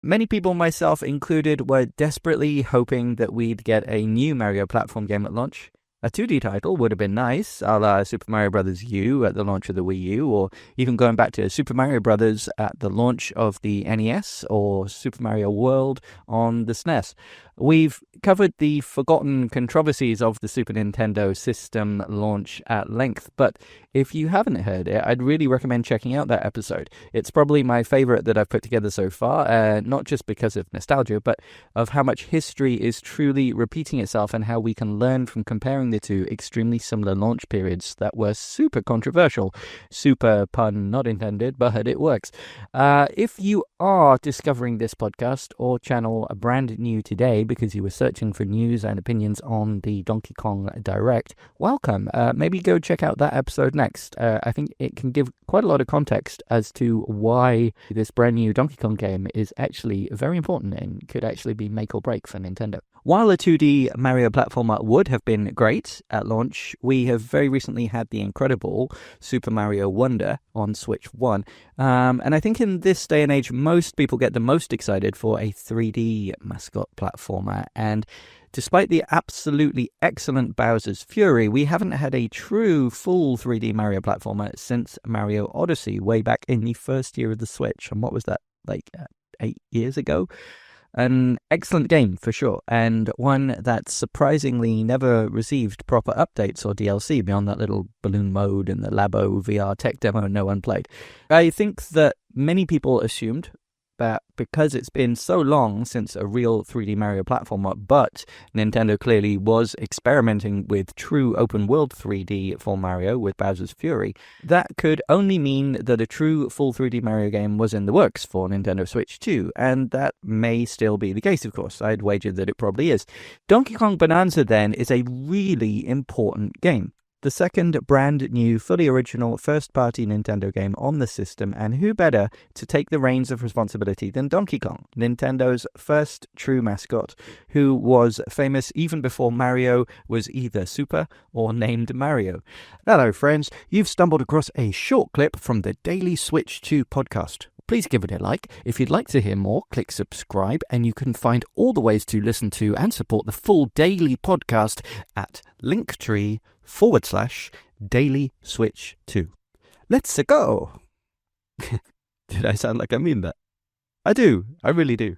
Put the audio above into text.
Many people, myself included, were desperately hoping that we'd get a new Mario platform game at launch. A 2D title would have been nice, a la Super Mario Bros. U at the launch of the Wii U, or even going back to Super Mario Bros. At the launch of the NES, or Super Mario World on the SNES. We've covered the forgotten controversies of the Super Nintendo system launch at length, but if you haven't heard it, I'd really recommend checking out that episode. It's probably my favorite that I've put together so far, not just because of nostalgia, but of how much history is truly repeating itself and how we can learn from comparing the two extremely similar launch periods that were super controversial. Super pun not intended, but it works. If you are discovering this podcast or channel brand new today because you were searching for news and opinions on the Donkey Kong Direct, welcome. Maybe go check out that episode next. I think it can give quite a lot of context as to why this brand new Donkey Kong game is actually very important and could actually be make or break for Nintendo. While a 2D Mario platformer would have been great at launch, we have very recently had the incredible Super Mario Wonder on Switch 1. And I think in this day and age, most people get the most excited for a 3D mascot platformer. And despite the absolutely excellent Bowser's Fury, we haven't had a true full 3D Mario platformer since Mario Odyssey, way back in the first year of the Switch. And what was that, like 8 years ago? An excellent game, for sure, and one that surprisingly never received proper updates or DLC beyond that little balloon mode and the Labo VR tech demo no one played. I think that many people assumed that because it's been so long since a real 3D Mario platformer, but Nintendo clearly was experimenting with true open-world 3D for Mario with Bowser's Fury, that could only mean that a true full 3D Mario game was in the works for Nintendo Switch 2, and that may still be the case, of course. I'd wager that it probably is. Donkey Kong Bonanza, then, is a really important game. The second brand new, fully original, first-party Nintendo game on the system, and who better to take the reins of responsibility than Donkey Kong, Nintendo's first true mascot, who was famous even before Mario was either Super or named Mario. Hello, friends. You've stumbled across a short clip from the Daily Switch 2 podcast. Please give it a like. If you'd like to hear more, click subscribe, and you can find all the ways to listen to and support the full daily podcast at Linktree/Daily Switch 2. Let's go! Did I sound like I mean that? I do. I really do.